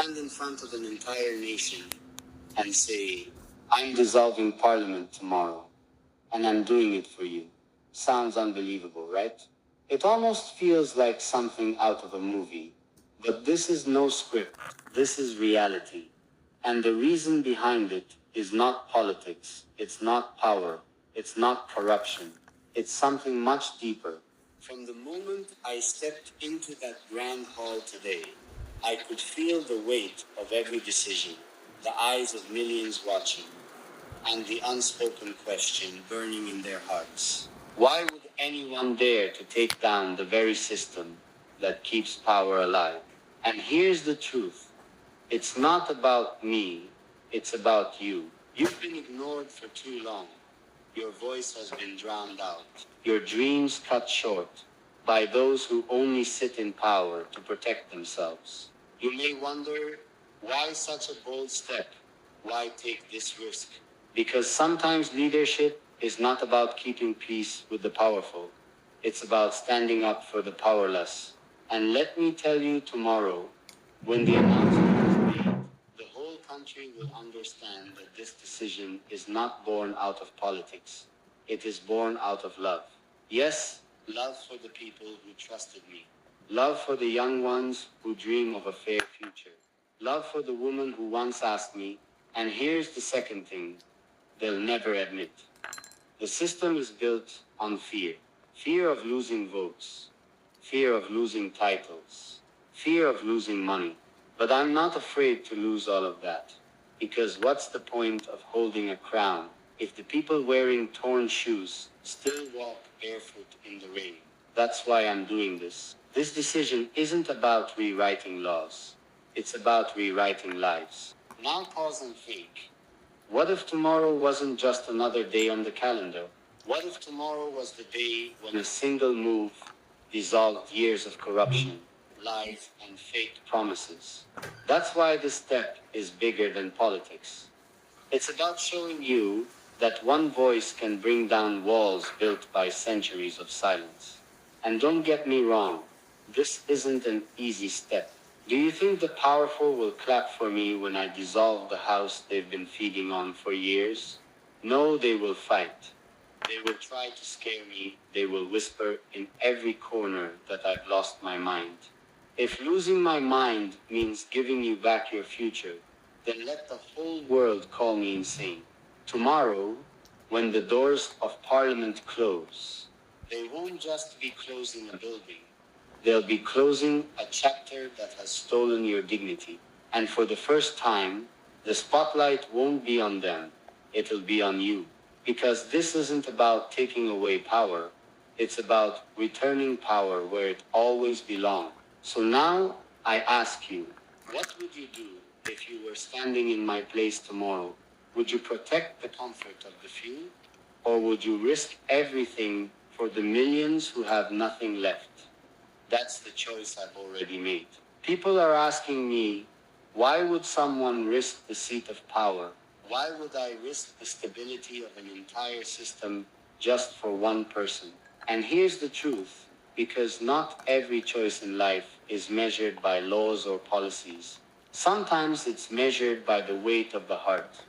stand in front of an entire nation and say, I'm dissolving parliament tomorrow, and I'm doing it for you. Sounds unbelievable, right? It almost feels like something out of a movie. But this is no script. This is reality. And the reason behind it is not politics. It's not power. It's not corruption. It's something much deeper. From the moment I stepped into that grand hall today, I could feel the weight of every decision, the eyes of millions watching, and the unspoken question burning in their hearts. Why would anyone dare to take down the very system that keeps power alive? And here's the truth. It's not about me, it's about you. You've been ignored for too long. Your voice has been drowned out. Your dreams cut short by those who only sit in power to protect themselves. You may wonder, why such a bold step? Why take this risk? Because sometimes leadership is not about keeping peace with the powerful. It's about standing up for the powerless. And let me tell you, tomorrow, when the announcement is made, the whole country will understand that this decision is not born out of politics. It is born out of love. Yes, love for the people who trusted me. Love for the young ones who dream of a fair future. Love for the woman who once asked me, and here's the second thing, they'll never admit. The system is built on fear. Fear of losing votes. Fear of losing titles. Fear of losing money. But I'm not afraid to lose all of that. Because what's the point of holding a crown if the people wearing torn shoes still walk barefoot in the rain? That's why I'm doing this. This decision isn't about rewriting laws. It's about rewriting lives. Now pause and think. What if tomorrow wasn't just another day on the calendar? What if tomorrow was the day when a single move dissolved years of corruption, lies, and fake promises? That's why this step is bigger than politics. It's about showing you that one voice can bring down walls built by centuries of silence. And don't get me wrong, this isn't an easy step. Do you think the powerful will clap for me when I dissolve the house they've been feeding on for years? No, they will fight. They will try to scare me. They will whisper in every corner that I've lost my mind. If losing my mind means giving you back your future, then let the whole world call me insane. Tomorrow, when the doors of Parliament close, they won't just be closing a building. They'll be closing a chapter that has stolen your dignity. And for the first time, the spotlight won't be on them. It'll be on you. Because this isn't about taking away power. It's about returning power where it always belonged. So now, I ask you, what would you do if you were standing in my place tomorrow? Would you protect the comfort of the few? Or would you risk everything for the millions who have nothing left? That's the choice I've already made. People are asking me, why would someone risk the seat of power? Why would I risk the stability of an entire system just for one person? And here's the truth, because not every choice in life is measured by laws or policies. Sometimes it's measured by the weight of the heart.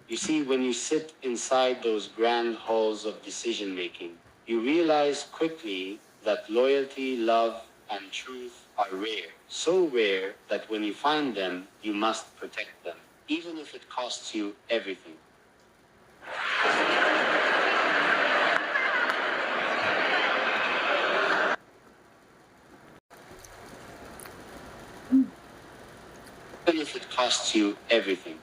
You see, when you sit inside those grand halls of decision-making, you realize quickly that loyalty, love, and truth are rare. So rare that when you find them, you must protect them, even if it costs you everything. Even if it costs you everything.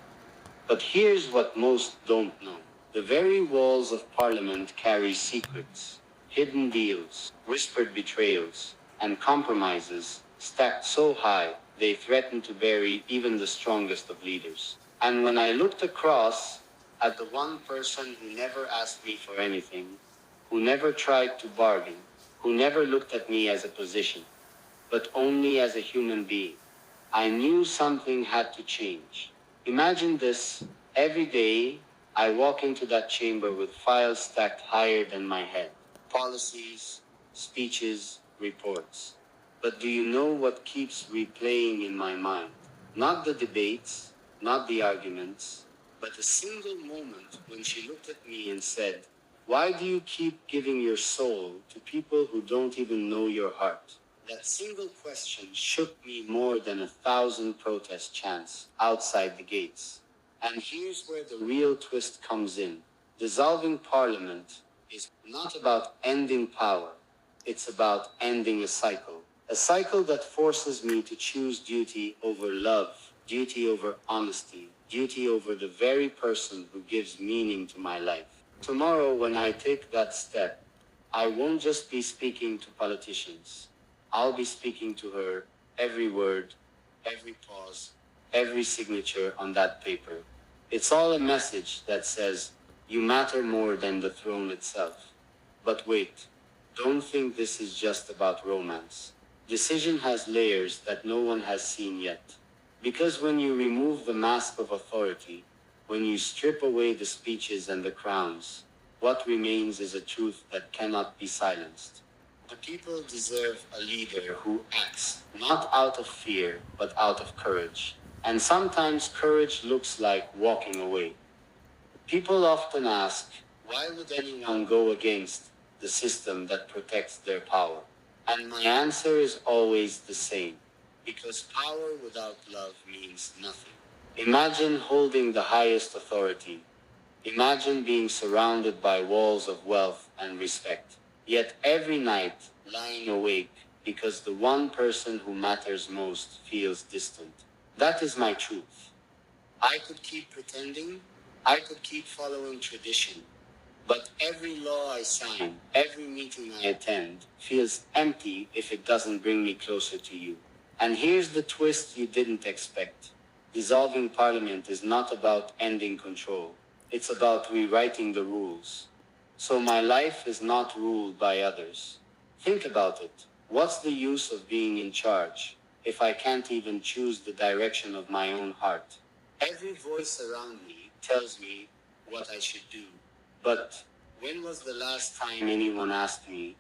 But here's what most don't know. The very walls of Parliament carry secrets. Hidden deals, whispered betrayals, and compromises stacked so high they threaten to bury even the strongest of leaders. And when I looked across at the one person who never asked me for anything, who never tried to bargain, who never looked at me as a position, but only as a human being, I knew something had to change. Imagine this, every day I walk into that chamber with files stacked higher than my head. Policies, speeches, reports. But do you know what keeps replaying in my mind? Not the debates, not the arguments, but a single moment when she looked at me and said, "Why do you keep giving your soul to people who don't even know your heart?" That single question shook me more than 1,000 protest chants outside the gates. And here's where the real twist comes in. Dissolving parliament is not about ending power. It's about ending a cycle. A cycle that forces me to choose duty over love, duty over honesty, duty over the very person who gives meaning to my life. Tomorrow, when I take that step, I won't just be speaking to politicians. I'll be speaking to her, every word, every pause, every signature on that paper. It's all a message that says, you matter more than the throne itself. But wait, don't think this is just about romance. Decision has layers that no one has seen yet. Because when you remove the mask of authority, when you strip away the speeches and the crowns, what remains is a truth that cannot be silenced. The people deserve a leader who acts not out of fear, but out of courage. And sometimes courage looks like walking away. People often ask, why would anyone go against the system that protects their power? And my answer is always the same. Because power without love means nothing. Imagine holding the highest authority. Imagine being surrounded by walls of wealth and respect. Yet every night, lying awake, because the one person who matters most feels distant. That is my truth. I could keep pretending, I could keep following tradition, but every law I sign, every meeting I attend, feels empty if it doesn't bring me closer to you. And here's the twist you didn't expect. Dissolving parliament is not about ending control. It's about rewriting the rules. So my life is not ruled by others. Think about it. What's the use of being in charge if I can't even choose the direction of my own heart? Every voice around me tells me what I should do. But when was the last time anyone asked me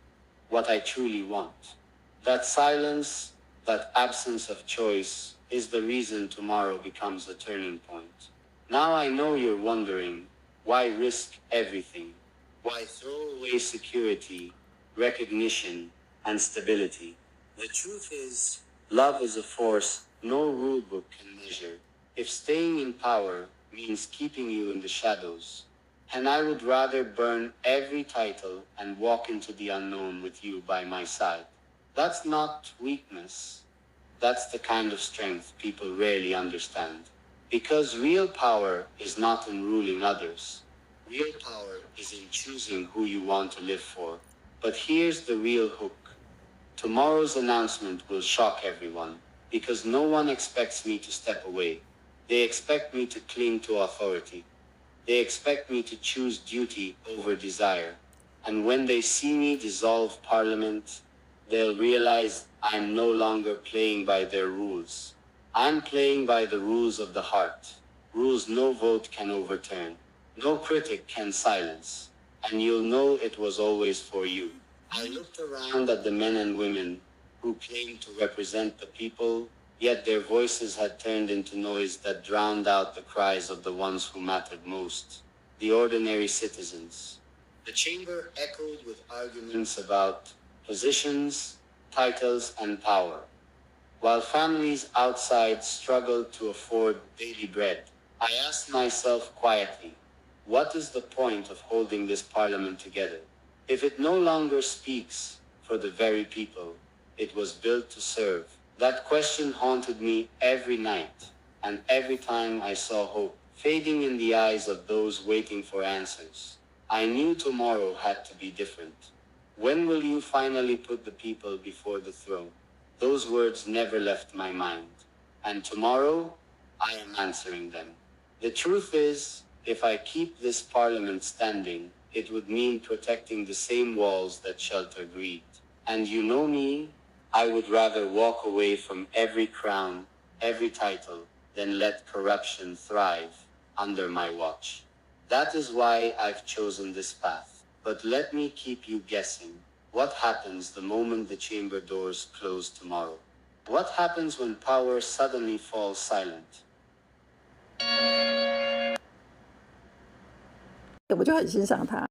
what I truly want? That silence, that absence of choice, is the reason tomorrow becomes a turning point. Now I know you're wondering, why risk everything? Why throw away security, recognition, and stability? The truth is, love is a force no rulebook can measure. If staying in power means keeping you in the shadows, and I would rather burn every title and walk into the unknown with you by my side. That's not weakness. That's the kind of strength people rarely understand. Because real power is not in ruling others. Real power is in choosing who you want to live for. But here's the real hook. Tomorrow's announcement will shock everyone, because no one expects me to step away. They expect me to cling to authority. They expect me to choose duty over desire. And when they see me dissolve parliament, they'll realize I'm no longer playing by their rules. I'm playing by the rules of the heart. Rules no vote can overturn. No critic can silence. And you'll know it was always for you. I looked around at the men and women who claimed to represent the people, yet their voices had turned into noise that drowned out the cries of the ones who mattered most, the ordinary citizens. The chamber echoed with arguments about positions, titles, and power, while families outside struggled to afford daily bread. I asked myself quietly, what is the point of holding this parliament together? If it no longer speaks for the very people it was built to serve. That question haunted me every night, and every time I saw hope fading in the eyes of those waiting for answers, I knew tomorrow had to be different. When will you finally put the people before the throne? Those words never left my mind. And tomorrow, I am answering them. The truth is, if I keep this parliament standing, it would mean protecting the same walls that shelter greed. And you know me, I would rather walk away from every crown, every title, than let corruption thrive under my watch. That is why I've chosen this path. But let me keep you guessing. What happens the moment the chamber doors close tomorrow? What happens when power suddenly falls silent? 我就很欣赏他，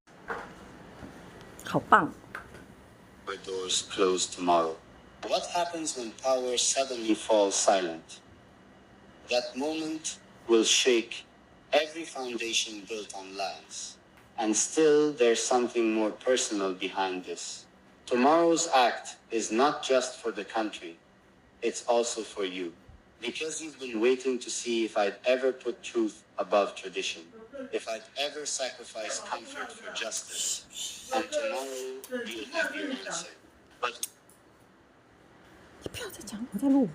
好棒。 Where doors close tomorrow. What happens when power suddenly falls silent? That moment will shake every foundation built on lies. And still, there's something more personal behind this. Tomorrow's act is not just for the country, it's also for you. Because you've been waiting to see if I'd ever put truth above tradition, if I'd ever sacrifice comfort for justice. And tomorrow, you'll have your answer. But 你不要再讲，我在录。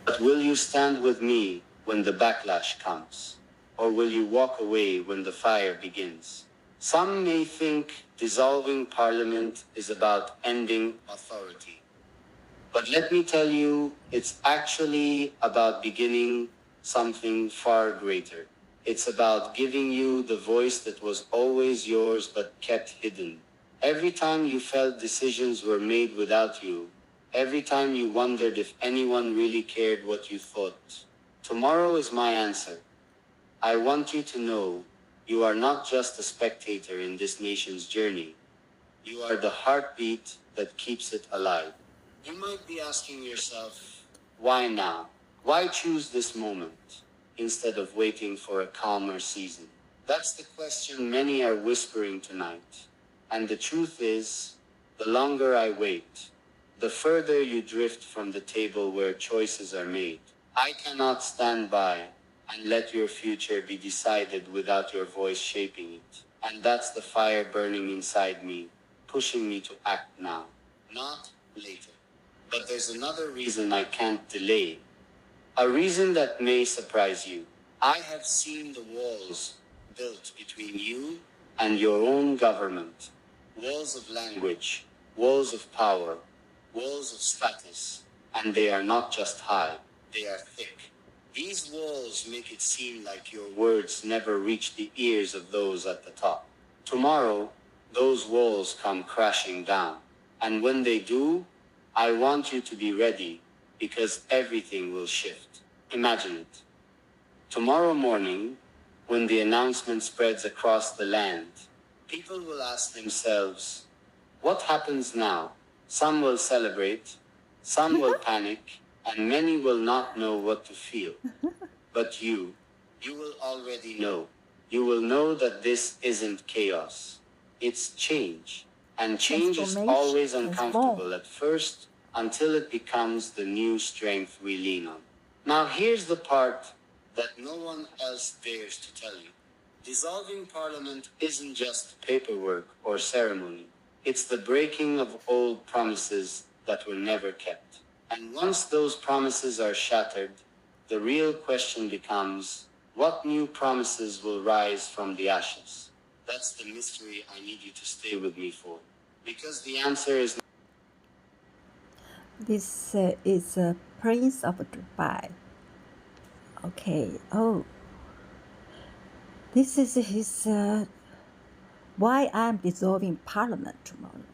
But will you stand with me when the backlash comes? Or will you walk away when the fire begins? Some may think dissolving parliament is about ending authority. But let me tell you, it's actually about beginning something far greater. It's about giving you the voice that was always yours but kept hidden. Every time you felt decisions were made without you, every time you wondered if anyone really cared what you thought, tomorrow is my answer. I want you to know you are not just a spectator in this nation's journey. You are the heartbeat that keeps it alive. You might be asking yourself, why now? Why choose this moment instead of waiting for a calmer season? That's the question many are whispering tonight. And the truth is, the longer I wait, the further you drift from the table where choices are made. I cannot stand by and let your future be decided without your voice shaping it. And that's the fire burning inside me, pushing me to act now, not later. But there's another reason I can't delay. A reason that may surprise you. I have seen the walls built between you and your own government. Walls of language, walls of power, walls of status. And they are not just high, they are thick. These walls make it seem like your words never reach the ears of those at the top. Tomorrow, those walls come crashing down. And when they do, I want you to be ready, because everything will shift. Imagine it. Tomorrow morning, when the announcement spreads across the land, people will ask themselves, what happens now? Some will celebrate, some will panic, and many will not know what to feel. But you will already know. You will know that this isn't chaos. It's change. And change is always uncomfortable at first, until it becomes the new strength we lean on. Now here's the part that no one else dares to tell you. Dissolving parliament isn't just paperwork or ceremony. It's the breaking of old promises that were never kept. And once those promises are shattered, the real question becomes, what new promises will rise from the ashes? That's the mystery I need you to stay with me for. Because the answer is... This is Prince of Dubai. Okay. Oh, this is his why I'm dissolving parliament tomorrow.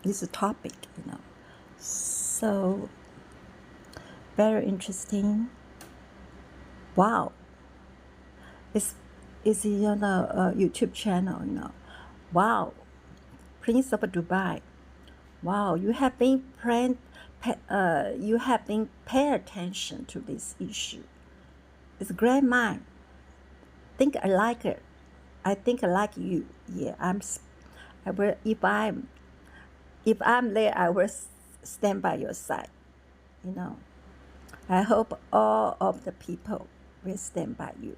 This is a topic, So very interesting. Wow. It's on a YouTube channel, Wow. Prince of Dubai. Wow, you have been pay attention to this issue. It's a great mind. Think I like it. I think I like you. Yeah, I will. If I'm there, I will stand by your side. I hope all of the people will stand by you.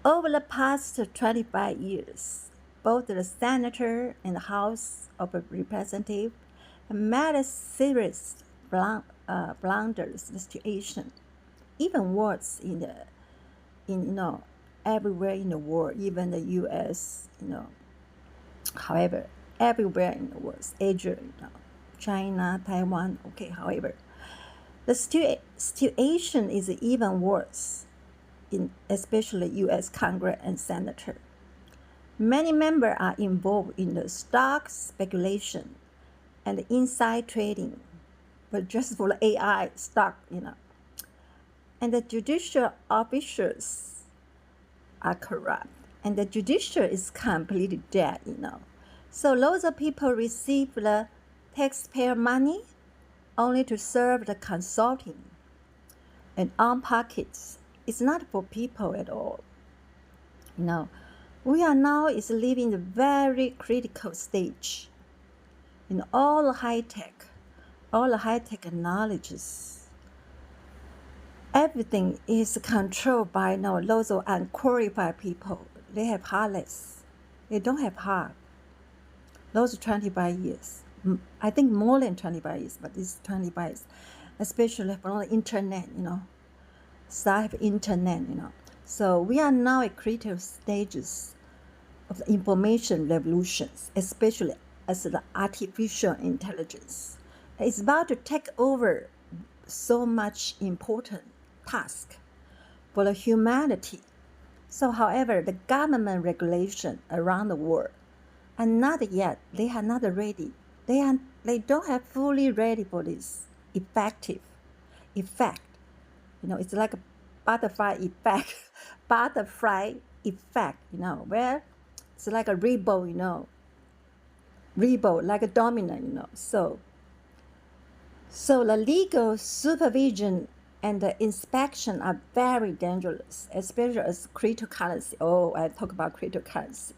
Over the past 25 years, both the Senator and the House of Representatives have made a serious blunders in the situation, even worse everywhere in the world, even the U.S. However, everywhere in the world, Asia, China, Taiwan. Okay, however, the situation is even worse especially U.S. Congress and Senator. Many members are involved in the stock speculation and inside trading, but just for the AI stock, And the judicial officials are corrupt, and the judicial is completely dead. So lots of people receive the taxpayer money only to serve the consulting and own pockets. It's not for people at all. We are now is living a very critical stage in all the high tech knowledges. Everything is controlled by lots of unqualified people. They have heartless. They don't have heart. Those 25 years. I think more than 25 years, but it's 25 years. Especially from the internet, start of internet, So we are now at critical stages of the information revolutions, especially as the artificial intelligence. It's about to take over so much important task for the humanity. So, however, the government regulation around the world are not yet, they are not ready. They don't have fully ready for this effect. It's like a butterfly effect, where it's like a rainbow, like a domino. So the legal supervision and the inspection are very dangerous, especially as cryptocurrency. Oh, I talk about cryptocurrency.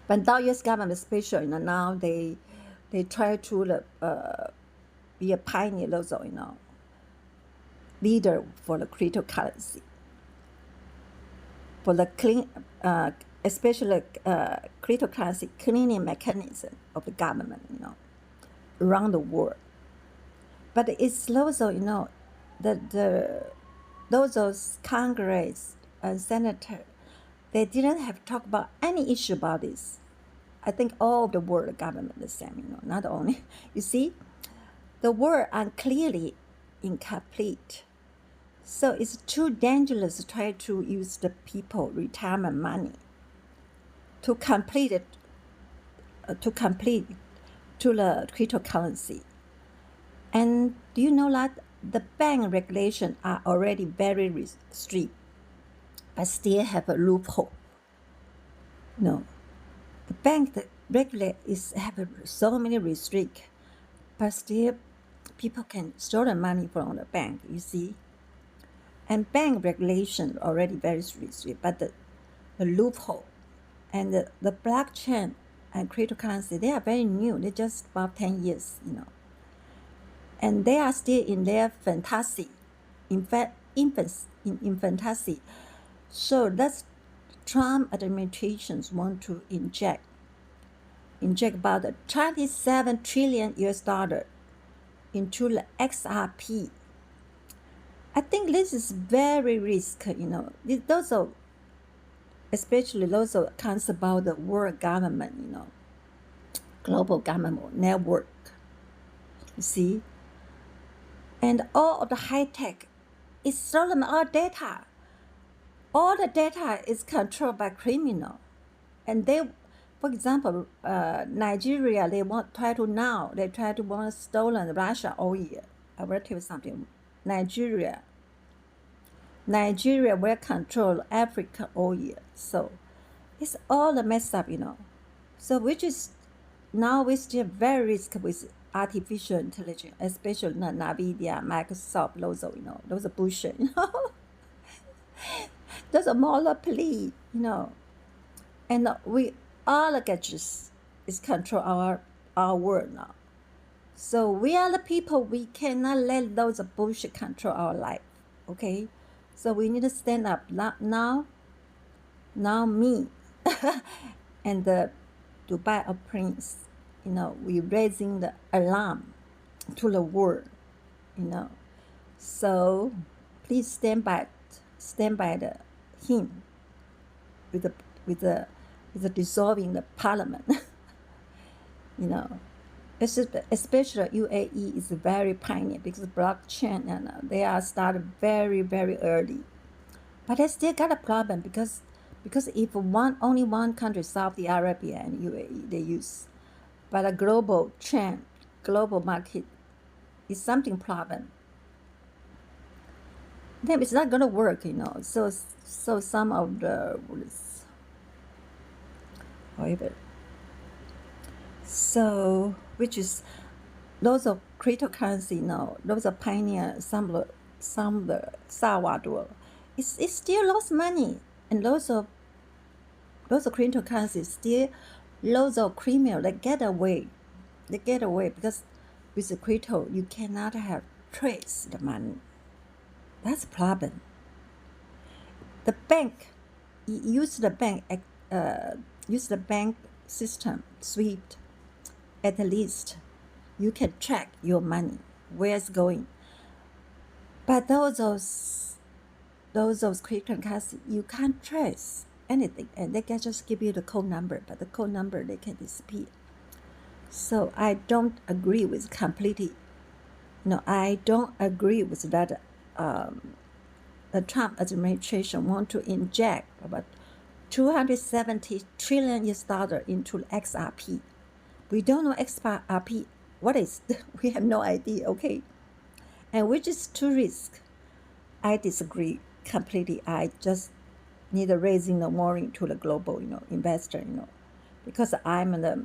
But now U.S. government special, now they try to be a pioneer also, leader for the cryptocurrency, for the clean, especially cryptocurrency cleaning mechanism of the government, around the world. But it's also, those Congress and senator, they didn't have to talk about any issue about this. I think all the world government the same, not only. You see, the world unclearly incomplete. So it's too dangerous to try to use the people retirement money to complete it, to the cryptocurrency. And do you know that the bank regulations are already very strict, but still have a loophole? No, the bank that regulate have so many restrict, but still people can store the money from the bank. You see, and bank regulation already very restrict, but the loophole and the blockchain and cryptocurrency, they are very new. They're just about 10 years, and they are still in their fantasy, infancy. So that's Trump administrations want to inject about $27 trillion into the XRP. I think this is very risky, Those are, especially those are comes about the world government, global government network. You see, and all of the high tech is stolen our data. All the data is controlled by criminal, and they, for example, Nigeria, they try to want stolen Russia oil. I will tell you something. Nigeria will control Africa oil, so it's all messed up, So which is now we still very risky with artificial intelligence, especially NVIDIA, Microsoft, those are bullshit, Those are monopoly, and we all the gadgets is control our world now. So we are the people, we cannot let those bullshit control our life, okay? So we need to stand up now me and the Dubai of Prince, we raising the alarm to the world, So please stand by him with the dissolving the parliament, Especially UAE is very pioneer because blockchain and they are started very early, but they still got a problem because if only one country, Saudi Arabia and UAE, they use, but a global market It's something problem. Then it's not gonna work, So some of the rules, however, so which is those of cryptocurrency, those are pioneer, some of the Salvador, it still lost money, and those of cryptocurrency still loads of criminal they get away because with the crypto you cannot have trace the money. That's a problem. The bank use the bank system SWIFT. At least you can track your money where it's going. But those cryptocurrency you can't trace anything, and they can just give you the code number, but the code number they can disappear. So I don't agree with completely. I don't agree with that. The Trump administration want to inject about $270 trillion into XRP. We don't know XRP. What is? We have no idea. Okay, and which is too risk. I disagree completely. I just need raising the warning to the global, investor, because I'm the